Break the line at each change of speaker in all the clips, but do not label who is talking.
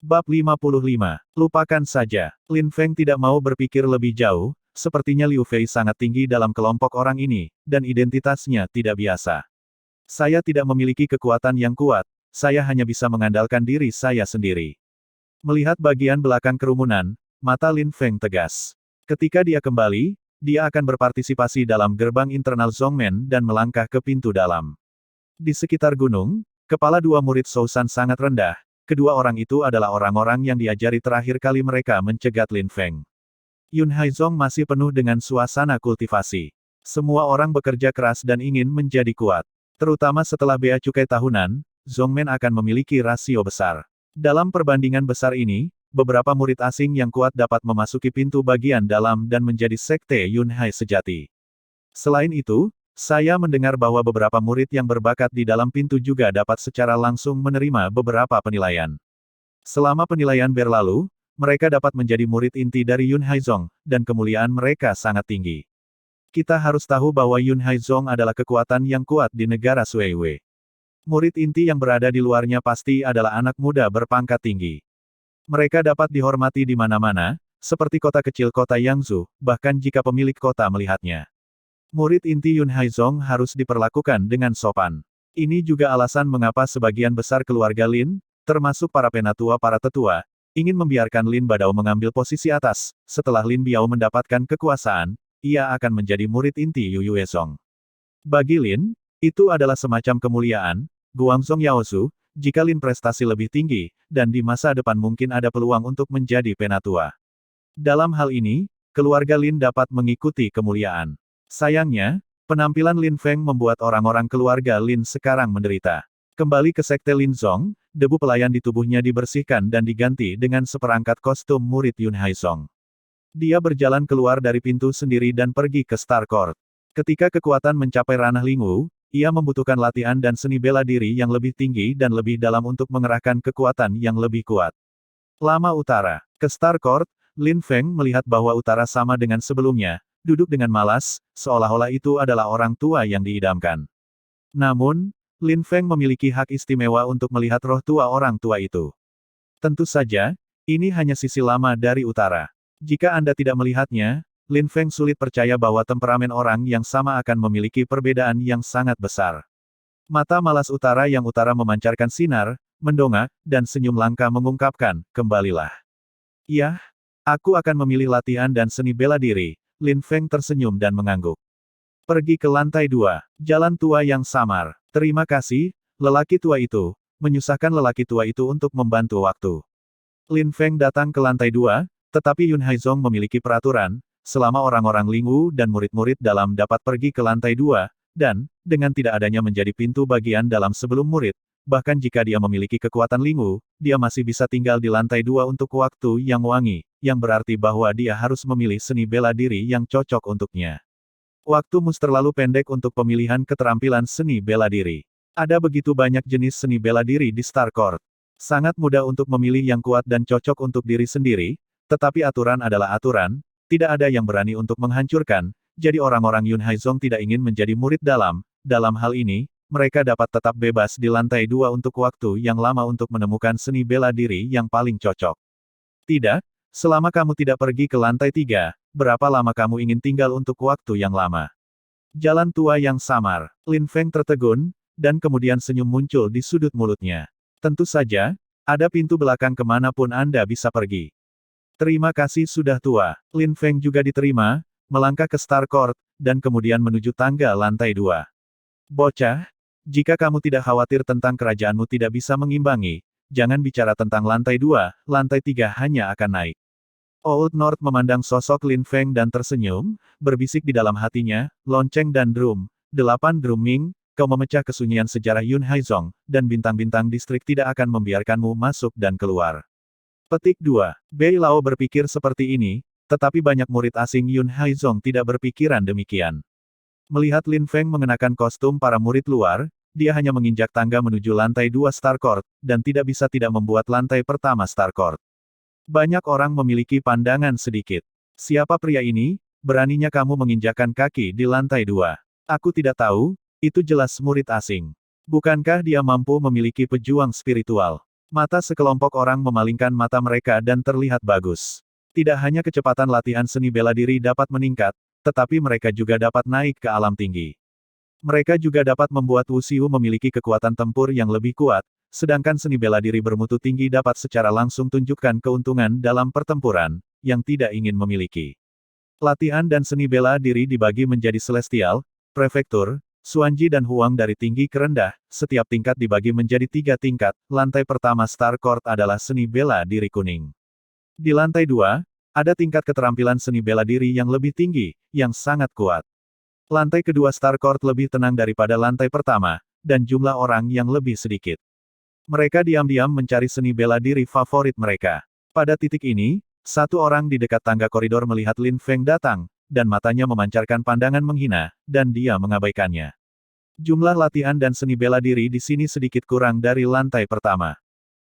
Bab 55. Lupakan saja. Lin Feng tidak mau berpikir lebih jauh, sepertinya Liu Fei sangat tinggi dalam kelompok orang ini, dan identitasnya tidak biasa. Saya tidak memiliki kekuatan yang kuat, saya hanya bisa mengandalkan diri saya sendiri. Melihat bagian belakang kerumunan, mata Lin Feng tegas. Ketika dia kembali, dia akan berpartisipasi dalam gerbang internal Zhongmen dan melangkah ke pintu dalam. Di sekitar gunung, kepala dua murid Sousan sangat rendah. Kedua orang itu adalah orang-orang yang diajari terakhir kali mereka mencegat Lin Feng. Yun Haizong masih penuh dengan suasana kultivasi. Semua orang bekerja keras dan ingin menjadi kuat. Terutama setelah bea cukai tahunan, Zhongmen akan memiliki rasio besar. Dalam perbandingan besar ini, beberapa murid asing yang kuat dapat memasuki pintu bagian dalam dan menjadi sekte Yun Hai sejati. Selain itu, saya mendengar bahwa beberapa murid yang berbakat di dalam pintu juga dapat secara langsung menerima beberapa penilaian. Selama penilaian berlalu, mereka dapat menjadi murid inti dari Yun Haizong, dan kemuliaan mereka sangat tinggi. Kita harus tahu bahwa Yun Haizong adalah kekuatan yang kuat di negara Suiwei. Murid inti yang berada di luarnya pasti adalah anak muda berpangkat tinggi. Mereka dapat dihormati di mana-mana, seperti kota kecil kota Yangzhou, bahkan jika pemilik kota melihatnya. Murid inti Yun Haizong harus diperlakukan dengan sopan. Ini juga alasan mengapa sebagian besar keluarga Lin, termasuk para penatua para tetua, ingin membiarkan Lin Badao mengambil posisi atas. Setelah Lin Biao mendapatkan kekuasaan, ia akan menjadi murid inti Yu Yuezong. Bagi Lin, itu adalah semacam kemuliaan, Guangzong Yaozu, jika Lin prestasi lebih tinggi, dan di masa depan mungkin ada peluang untuk menjadi penatua. Dalam hal ini, keluarga Lin dapat mengikuti kemuliaan. Sayangnya, penampilan Lin Feng membuat orang-orang keluarga Lin sekarang menderita. Kembali ke sekte Lin Zong, debu pelayan di tubuhnya dibersihkan dan diganti dengan seperangkat kostum murid Yun Haizong. Dia berjalan keluar dari pintu sendiri dan pergi ke Star Court. Ketika kekuatan mencapai ranah Lingwu, ia membutuhkan latihan dan seni bela diri yang lebih tinggi dan lebih dalam untuk mengerahkan kekuatan yang lebih kuat. Lama Utara. Ke Star Court, Lin Feng melihat bahwa Utara sama dengan sebelumnya, duduk dengan malas, seolah-olah itu adalah orang tua yang diidamkan. Namun, Lin Feng memiliki hak istimewa untuk melihat roh tua orang tua itu. Tentu saja, ini hanya sisi lama dari Utara. Jika Anda tidak melihatnya, Lin Feng sulit percaya bahwa temperamen orang yang sama akan memiliki perbedaan yang sangat besar. Mata malas Utara yang Utara memancarkan sinar, mendongak, dan senyum langka mengungkapkan, kembalilah. Iya, aku akan memilih latihan dan seni bela diri. Lin Feng tersenyum dan mengangguk. Pergi ke lantai 2, jalan tua yang samar. Terima kasih, lelaki tua itu, menyusahkan lelaki tua itu untuk membantu waktu. Lin Feng datang ke lantai 2, tetapi Yun Haizong memiliki peraturan, selama orang-orang Lingwu dan murid-murid dalam dapat pergi ke lantai 2, dan, dengan tidak adanya menjadi pintu bagian dalam sebelum murid, bahkan jika dia memiliki kekuatan Lingwu, dia masih bisa tinggal di lantai 2 untuk waktu yang wangi, yang berarti bahwa dia harus memilih seni bela diri yang cocok untuknya. Waktumu terlalu pendek untuk pemilihan keterampilan seni bela diri. Ada begitu banyak jenis seni bela diri di Star Court. Sangat mudah untuk memilih yang kuat dan cocok untuk diri sendiri, tetapi aturan adalah aturan, tidak ada yang berani untuk menghancurkan, jadi orang-orang Yun Haizong tidak ingin menjadi murid dalam hal ini, mereka dapat tetap bebas di lantai 2 untuk waktu yang lama untuk menemukan seni bela diri yang paling cocok. Tidak, selama kamu tidak pergi ke lantai 3, berapa lama kamu ingin tinggal untuk waktu yang lama? Jalan tua yang samar. Lin Feng tertegun, dan kemudian senyum muncul di sudut mulutnya. Tentu saja, ada pintu belakang kemanapun Anda bisa pergi. Terima kasih sudah tua. Lin Feng juga diterima, melangkah ke Star Court, dan kemudian menuju tangga lantai 2. Bocah, jika kamu tidak khawatir tentang kerajaanmu tidak bisa mengimbangi, jangan bicara tentang lantai 2, lantai 3 hanya akan naik. Old North memandang sosok Lin Feng dan tersenyum, berbisik di dalam hatinya, lonceng dan drum, 8 drumming, kau memecah kesunyian sejarah Yun Haizong, dan bintang-bintang distrik tidak akan membiarkanmu masuk dan keluar. Petik 2. Bei Lao berpikir seperti ini, tetapi banyak murid asing Yun Haizong tidak berpikiran demikian. Melihat Lin Feng mengenakan kostum para murid luar, dia hanya menginjak tangga menuju lantai 2 Star Court, dan tidak bisa tidak membuat lantai pertama Star Court. Banyak orang memiliki pandangan sedikit. Siapa pria ini? Beraninya kamu menginjakkan kaki di lantai 2. Aku tidak tahu, itu jelas murid asing. Bukankah dia mampu memiliki pejuang spiritual? Mata sekelompok orang memalingkan mata mereka dan terlihat bagus. Tidak hanya kecepatan latihan seni bela diri dapat meningkat, tetapi mereka juga dapat naik ke alam tinggi. Mereka juga dapat membuat Wuxiu memiliki kekuatan tempur yang lebih kuat, sedangkan seni bela diri bermutu tinggi dapat secara langsung tunjukkan keuntungan dalam pertempuran, yang tidak ingin memiliki. Latihan dan seni bela diri dibagi menjadi Celestial, Prefektur, Xuanji dan Huang dari tinggi ke rendah, setiap tingkat dibagi menjadi 3 tingkat, lantai pertama Star Court adalah seni bela diri kuning. Di lantai 2, ada tingkat keterampilan seni bela diri yang lebih tinggi, yang sangat kuat. Lantai kedua Star Court lebih tenang daripada lantai pertama, dan jumlah orang yang lebih sedikit. Mereka diam-diam mencari seni bela diri favorit mereka. Pada titik ini, satu orang di dekat tangga koridor melihat Lin Feng datang, dan matanya memancarkan pandangan menghina, dan dia mengabaikannya. Jumlah latihan dan seni bela diri di sini sedikit kurang dari lantai pertama.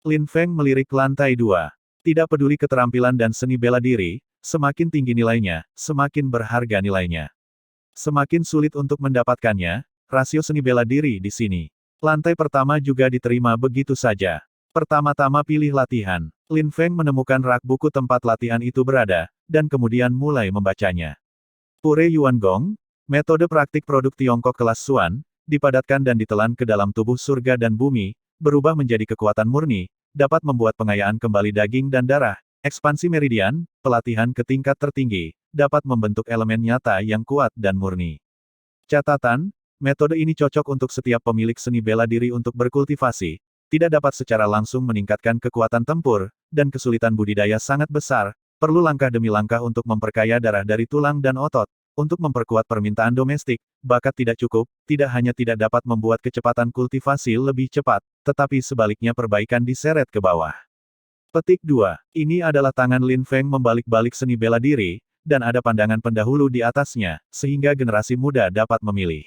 Lin Feng melirik lantai 2. Tidak peduli keterampilan dan seni bela diri, semakin tinggi nilainya, semakin berharga nilainya. Semakin sulit untuk mendapatkannya, rasio seni bela diri di sini. Lantai pertama juga diterima begitu saja. Pertama-tama pilih latihan. Lin Feng menemukan rak buku tempat latihan itu berada, dan kemudian mulai membacanya. Pure Yuan Gong, metode praktik produk Tiongkok kelas Xuan, dipadatkan dan ditelan ke dalam tubuh surga dan bumi, berubah menjadi kekuatan murni, dapat membuat pengayaan kembali daging dan darah, ekspansi meridian, pelatihan ke tingkat tertinggi, dapat membentuk elemen nyata yang kuat dan murni. Catatan, metode ini cocok untuk setiap pemilik seni bela diri untuk berkultivasi, tidak dapat secara langsung meningkatkan kekuatan tempur, dan kesulitan budidaya sangat besar, perlu langkah demi langkah untuk memperkaya darah dari tulang dan otot, untuk memperkuat permintaan domestik, bakat tidak cukup, tidak hanya tidak dapat membuat kecepatan kultivasi lebih cepat, tetapi sebaliknya perbaikan diseret ke bawah. Petik 2. Ini adalah tangan Lin Feng membalik-balik seni bela diri, dan ada pandangan pendahulu di atasnya, sehingga generasi muda dapat memilih.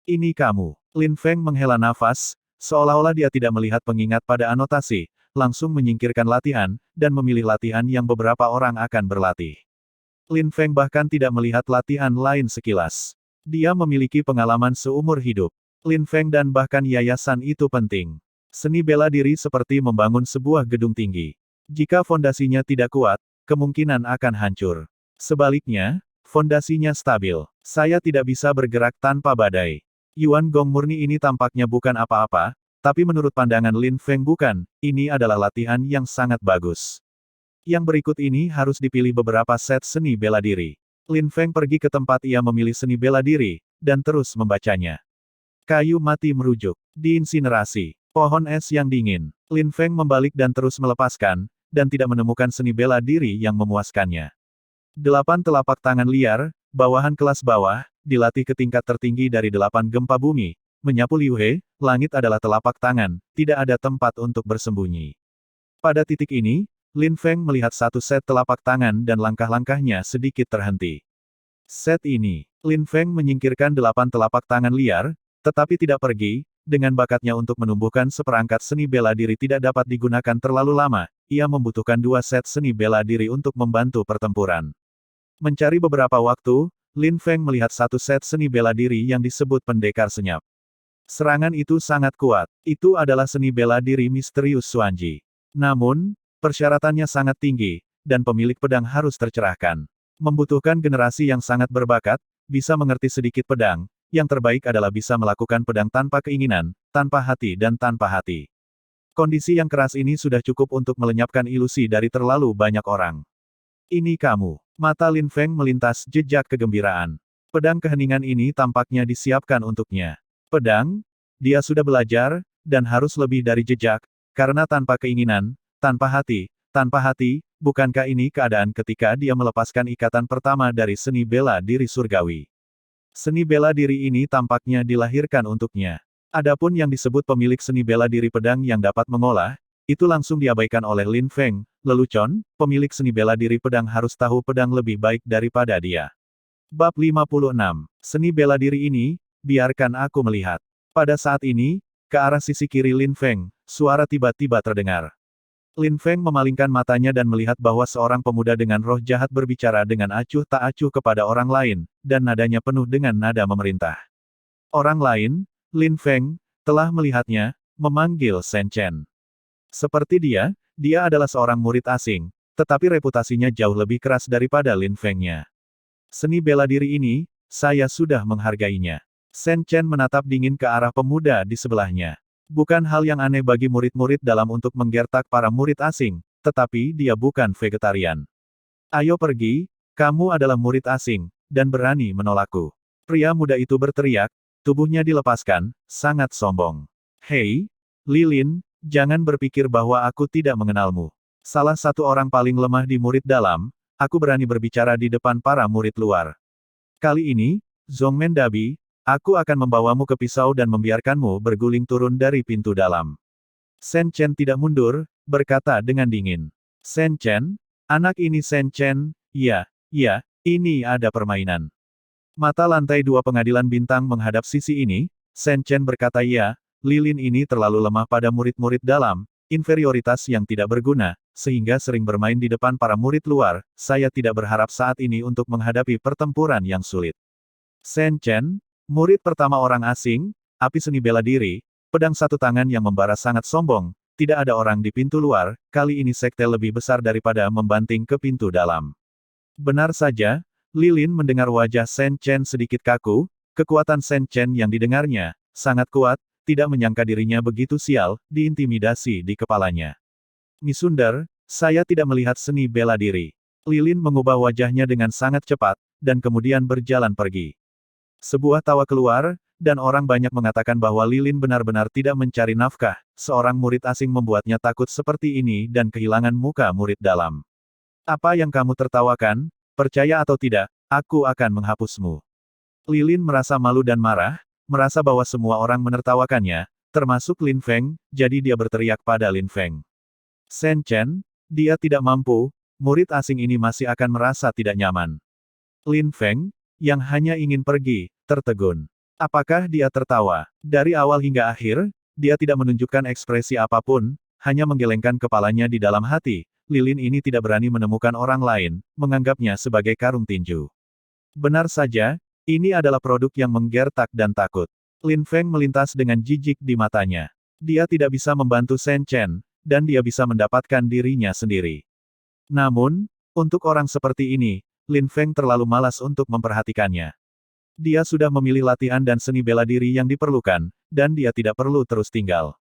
Ini kamu. Lin Feng menghela nafas, seolah-olah dia tidak melihat pengingat pada anotasi, langsung menyingkirkan latihan, dan memilih latihan yang beberapa orang akan berlatih. Lin Feng bahkan tidak melihat latihan lain sekilas. Dia memiliki pengalaman seumur hidup. Lin Feng dan bahkan yayasan itu penting. Seni bela diri seperti membangun sebuah gedung tinggi. Jika fondasinya tidak kuat, kemungkinan akan hancur. Sebaliknya, fondasinya stabil. Saya tidak bisa bergerak tanpa badai. Yuan Gong murni ini tampaknya bukan apa-apa, tapi menurut pandangan Lin Feng bukan, ini adalah latihan yang sangat bagus. Yang berikut ini harus dipilih beberapa set seni bela diri. Lin Feng pergi ke tempat ia memilih seni bela diri, dan terus membacanya. Kayu mati merujuk. Diinsinerasi. Pohon es yang dingin. Lin Feng membalik dan terus melepaskan, dan tidak menemukan seni bela diri yang memuaskannya. 8 telapak tangan liar, bawahan kelas bawah, dilatih ke tingkat tertinggi dari 8 gempa bumi. Menyapu Liu He, langit adalah telapak tangan, tidak ada tempat untuk bersembunyi. Pada titik ini, Lin Feng melihat satu set telapak tangan dan langkah-langkahnya sedikit terhenti. Set ini, Lin Feng menyingkirkan 8 telapak tangan liar, tetapi tidak pergi, dengan bakatnya untuk menumbuhkan seperangkat seni bela diri tidak dapat digunakan terlalu lama, ia membutuhkan 2 set seni bela diri untuk membantu pertempuran. Mencari beberapa waktu, Lin Feng melihat satu set seni bela diri yang disebut pendekar senyap. Serangan itu sangat kuat. Itu adalah seni bela diri misterius Xuanji. Namun, persyaratannya sangat tinggi, dan pemilik pedang harus tercerahkan. Membutuhkan generasi yang sangat berbakat, bisa mengerti sedikit pedang, yang terbaik adalah bisa melakukan pedang tanpa keinginan, tanpa hati dan tanpa hati. Kondisi yang keras ini sudah cukup untuk melenyapkan ilusi dari terlalu banyak orang. Ini kamu. Mata Lin Feng melintas jejak kegembiraan. Pedang keheningan ini tampaknya disiapkan untuknya. Pedang? Dia sudah belajar, dan harus lebih dari jejak, karena tanpa keinginan, tanpa hati, bukankah ini keadaan ketika dia melepaskan ikatan pertama dari seni bela diri surgawi? Seni bela diri ini tampaknya dilahirkan untuknya. Adapun yang disebut pemilik seni bela diri pedang yang dapat mengolah, itu langsung diabaikan oleh Lin Feng. Lelucon, pemilik seni bela diri pedang harus tahu pedang lebih baik daripada dia. Bab 56. Seni bela diri ini, biarkan aku melihat. Pada saat ini, ke arah sisi kiri Lin Feng, suara tiba-tiba terdengar. Lin Feng memalingkan matanya dan melihat bahwa seorang pemuda dengan roh jahat berbicara dengan acuh tak acuh kepada orang lain, dan nadanya penuh dengan nada memerintah. Orang lain, Lin Feng, telah melihatnya, memanggil Shen Chen. Seperti dia adalah seorang murid asing, tetapi reputasinya jauh lebih keras daripada Lin Fengnya. Seni bela diri ini, saya sudah menghargainya. Shen Chen menatap dingin ke arah pemuda di sebelahnya. Bukan hal yang aneh bagi murid-murid dalam untuk menggertak para murid asing, tetapi dia bukan vegetarian. Ayo pergi, kamu adalah murid asing, dan berani menolakku. Pria muda itu berteriak, tubuhnya dilepaskan, sangat sombong. Hei, Lilin, jangan berpikir bahwa aku tidak mengenalmu. Salah satu orang paling lemah di murid dalam, aku berani berbicara di depan para murid luar. Kali ini, Zhongmen Dabi, aku akan membawamu ke pisau dan membiarkanmu berguling turun dari pintu dalam. Shen Chen tidak mundur, berkata dengan dingin. Shen Chen? Anak ini Shen Chen, ya, ini ada permainan. Mata lantai 2 pengadilan bintang menghadap sisi ini, Shen Chen berkata ya, Lilin ini terlalu lemah pada murid-murid dalam, inferioritas yang tidak berguna, sehingga sering bermain di depan para murid luar, saya tidak berharap saat ini untuk menghadapi pertempuran yang sulit. Shen Chen, murid pertama orang asing, api seni bela diri, pedang satu tangan yang membara sangat sombong, tidak ada orang di pintu luar, kali ini sekte lebih besar daripada membanting ke pintu dalam. Benar saja, Lilin mendengar wajah Shen Chen sedikit kaku, kekuatan Shen Chen yang didengarnya, sangat kuat, tidak menyangka dirinya begitu sial, diintimidasi di kepalanya. Misunder, saya tidak melihat seni bela diri. Lilin mengubah wajahnya dengan sangat cepat, dan kemudian berjalan pergi. Sebuah tawa keluar, dan orang banyak mengatakan bahwa Lilin benar-benar tidak mencari nafkah, seorang murid asing membuatnya takut seperti ini dan kehilangan muka murid dalam. Apa yang kamu tertawakan? Percaya atau tidak, aku akan menghapusmu. Lilin merasa malu dan marah, merasa bahwa semua orang menertawakannya, termasuk Lin Feng, jadi dia berteriak pada Lin Feng. Shen Chen, dia tidak mampu, murid asing ini masih akan merasa tidak nyaman. Lin Feng, yang hanya ingin pergi, tertegun. Apakah dia tertawa? Dari awal hingga akhir, dia tidak menunjukkan ekspresi apapun, hanya menggelengkan kepalanya di dalam hati. Lilin ini tidak berani menemukan orang lain, menganggapnya sebagai karung tinju. Benar saja, ini adalah produk yang menggertak dan takut. Lin Feng melintas dengan jijik di matanya. Dia tidak bisa membantu Shen Chen, dan dia bisa mendapatkan dirinya sendiri. Namun, untuk orang seperti ini, Lin Feng terlalu malas untuk memperhatikannya. Dia sudah memilih latihan dan seni bela diri yang diperlukan, dan dia tidak perlu terus tinggal.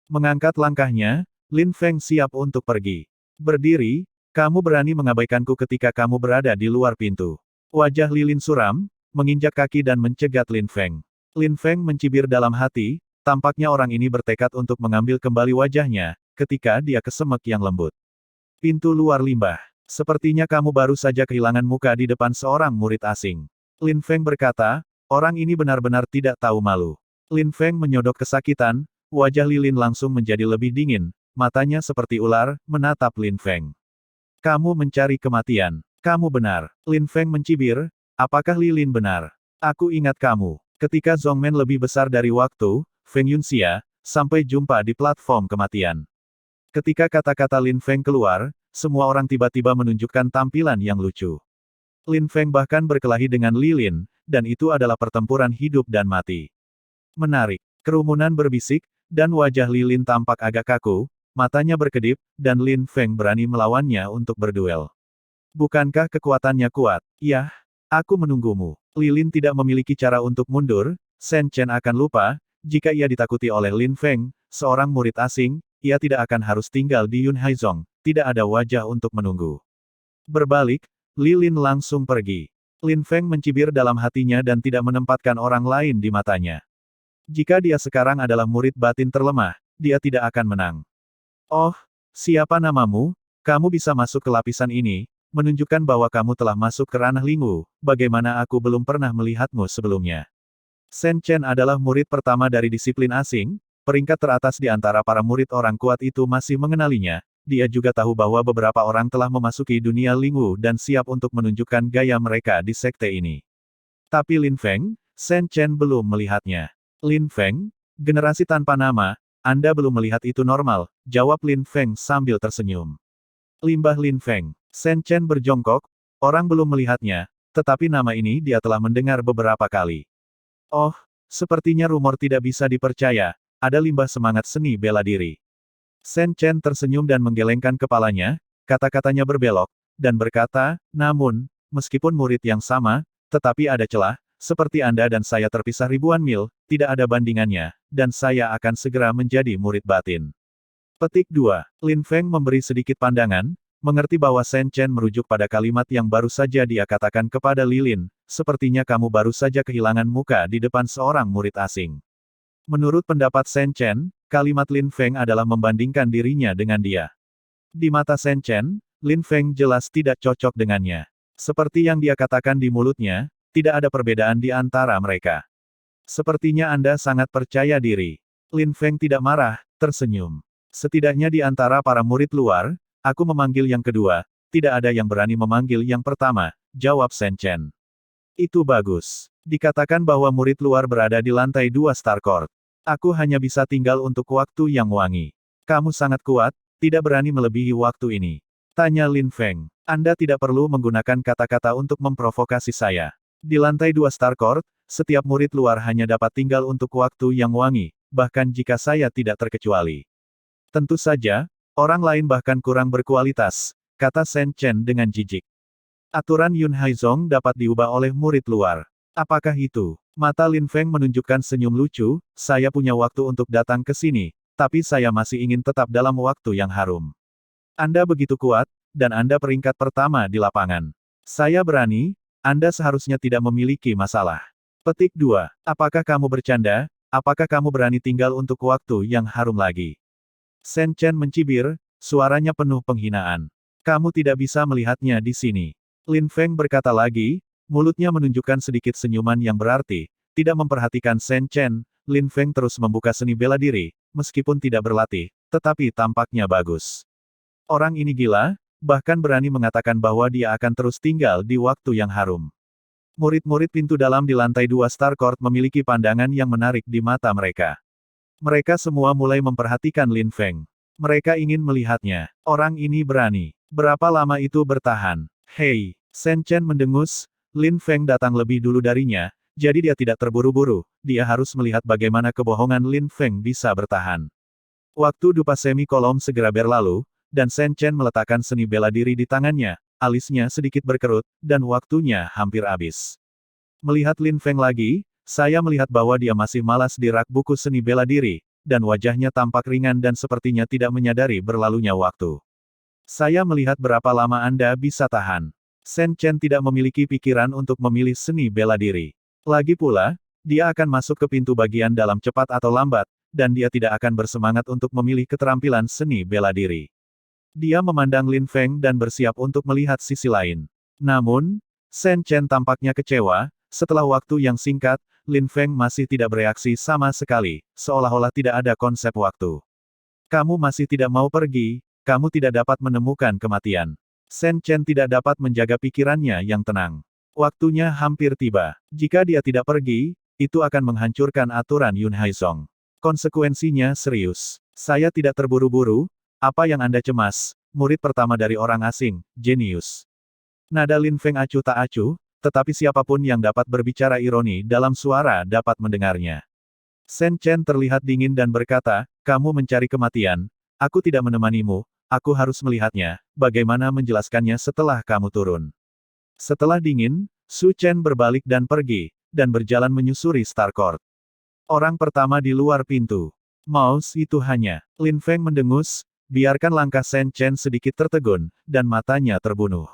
Mengangkat langkahnya, Lin Feng siap untuk pergi. Berdiri, kamu berani mengabaikanku ketika kamu berada di luar pintu. Wajah Lilin suram, menginjak kaki dan mencegat Lin Feng. Lin Feng mencibir dalam hati, tampaknya orang ini bertekad untuk mengambil kembali wajahnya, ketika dia kesemek yang lembut. Pintu luar limbah. Sepertinya kamu baru saja kehilangan muka di depan seorang murid asing. Lin Feng berkata, orang ini benar-benar tidak tahu malu. Lin Feng menyodok kesakitan, wajah Lilin langsung menjadi lebih dingin, matanya seperti ular, menatap Lin Feng. Kamu mencari kematian. Kamu benar. Lin Feng mencibir, apakah Lilin benar? Aku ingat kamu. Ketika Zhongmen lebih besar dari waktu, Feng Yunxia, sampai jumpa di platform kematian. Ketika kata-kata Lin Feng keluar, semua orang tiba-tiba menunjukkan tampilan yang lucu. Lin Feng bahkan berkelahi dengan Lilin, dan itu adalah pertempuran hidup dan mati. Menarik. Kerumunan berbisik, dan wajah Lilin tampak agak kaku, matanya berkedip, dan Lin Feng berani melawannya untuk berduel. Bukankah kekuatannya kuat? Yah, aku menunggumu. Lilin tidak memiliki cara untuk mundur, Shen Chen akan lupa, jika ia ditakuti oleh Lin Feng, seorang murid asing, ia tidak akan harus tinggal di Yunhaizong, tidak ada wajah untuk menunggu. Berbalik, Lilin langsung pergi. Lin Feng mencibir dalam hatinya dan tidak menempatkan orang lain di matanya. Jika dia sekarang adalah murid batin terlemah, dia tidak akan menang. Oh, siapa namamu? Kamu bisa masuk ke lapisan ini, menunjukkan bahwa kamu telah masuk ke ranah Lingwu, bagaimana aku belum pernah melihatmu sebelumnya. Shen Chen adalah murid pertama dari disiplin asing, peringkat teratas di antara para murid orang kuat itu masih mengenalinya. Dia juga tahu bahwa beberapa orang telah memasuki dunia Lingwu dan siap untuk menunjukkan gaya mereka di sekte ini. Tapi Lin Feng, Shen Chen belum melihatnya. Lin Feng, generasi tanpa nama, Anda belum melihat itu normal, jawab Lin Feng sambil tersenyum. Limbah Lin Feng, Shen Chen berjongkok, orang belum melihatnya, tetapi nama ini dia telah mendengar beberapa kali. Oh, sepertinya rumor tidak bisa dipercaya, ada limbah semangat seni bela diri. Sen Chen tersenyum dan menggelengkan kepalanya, kata-katanya berbelok, dan berkata, namun, meskipun murid yang sama, tetapi ada celah, seperti Anda dan saya terpisah ribuan mil, tidak ada bandingannya, dan saya akan segera menjadi murid batin. Petik 2. Lin Feng memberi sedikit pandangan, mengerti bahwa Sen Chen merujuk pada kalimat yang baru saja dia katakan kepada Lilin, sepertinya kamu baru saja kehilangan muka di depan seorang murid asing. Menurut pendapat Sen Chen, kalimat Lin Feng adalah membandingkan dirinya dengan dia. Di mata Sen Chen, Lin Feng jelas tidak cocok dengannya. Seperti yang dia katakan di mulutnya, tidak ada perbedaan di antara mereka. Sepertinya Anda sangat percaya diri. Lin Feng tidak marah, tersenyum. Setidaknya di antara para murid luar, aku memanggil yang kedua, tidak ada yang berani memanggil yang pertama, jawab Sen Chen. Itu bagus. Dikatakan bahwa murid luar berada di lantai 2 Star Court. Aku hanya bisa tinggal untuk waktu yang wangi. Kamu sangat kuat, tidak berani melebihi waktu ini. Tanya Lin Feng. Anda tidak perlu menggunakan kata-kata untuk memprovokasi saya. Di lantai 2 Star Court, setiap murid luar hanya dapat tinggal untuk waktu yang wangi, bahkan jika saya tidak terkecuali. Tentu saja, orang lain bahkan kurang berkualitas, kata Sen Chen dengan jijik. Aturan Yun Haizong dapat diubah oleh murid luar. Apakah itu? Mata Lin Feng menunjukkan senyum lucu, saya punya waktu untuk datang ke sini, tapi saya masih ingin tetap dalam waktu yang harum. Anda begitu kuat, dan Anda peringkat pertama di lapangan. Saya berani, Anda seharusnya tidak memiliki masalah. Petik 2. Apakah kamu bercanda? Apakah kamu berani tinggal untuk waktu yang harum lagi? Sen Chen mencibir, suaranya penuh penghinaan. Kamu tidak bisa melihatnya di sini. Lin Feng berkata lagi, mulutnya menunjukkan sedikit senyuman yang berarti, tidak memperhatikan Sen Chen, Lin Feng terus membuka seni bela diri, meskipun tidak berlatih, tetapi tampaknya bagus. Orang ini gila, bahkan berani mengatakan bahwa dia akan terus tinggal di waktu yang harum. Murid-murid pintu dalam di lantai 2 Star Court memiliki pandangan yang menarik di mata mereka. Mereka semua mulai memperhatikan Lin Feng. Mereka ingin melihatnya. Orang ini berani. Berapa lama itu bertahan? Hei, Sen Chen mendengus, Lin Feng datang lebih dulu darinya, jadi dia tidak terburu-buru, dia harus melihat bagaimana kebohongan Lin Feng bisa bertahan. Waktu dupa semi-kolom segera berlalu, dan Sen Chen meletakkan seni bela diri di tangannya, alisnya sedikit berkerut, dan waktunya hampir habis. Melihat Lin Feng lagi, saya melihat bahwa dia masih malas di rak buku seni bela diri, dan wajahnya tampak ringan dan sepertinya tidak menyadari berlalunya waktu. Saya melihat berapa lama Anda bisa tahan. Sen Chen tidak memiliki pikiran untuk memilih seni bela diri. Lagi pula, dia akan masuk ke pintu bagian dalam cepat atau lambat, dan dia tidak akan bersemangat untuk memilih keterampilan seni bela diri. Dia memandang Lin Feng dan bersiap untuk melihat sisi lain. Namun, Sen Chen tampaknya kecewa, setelah waktu yang singkat, Lin Feng masih tidak bereaksi sama sekali, seolah-olah tidak ada konsep waktu. Kamu masih tidak mau pergi, kamu tidak dapat menemukan kematian. Sen Chen tidak dapat menjaga pikirannya yang tenang. Waktunya hampir tiba. Jika dia tidak pergi, itu akan menghancurkan aturan Yun Haizong. Konsekuensinya serius. Saya tidak terburu-buru, apa yang Anda cemas, murid pertama dari orang asing, jenius. Nada Lin Feng acuh tak acuh, tetapi siapapun yang dapat berbicara ironi dalam suara dapat mendengarnya. Sen Chen terlihat dingin dan berkata, kamu mencari kematian, aku tidak menemanimu, aku harus melihatnya, bagaimana menjelaskannya setelah kamu turun. Setelah dingin, Su Chen berbalik dan pergi, dan berjalan menyusuri Star Court. Orang pertama di luar pintu. Mouse itu hanya. Lin Feng mendengus, biarkan langkah Sen Chen sedikit tertegun, dan matanya terbunuh.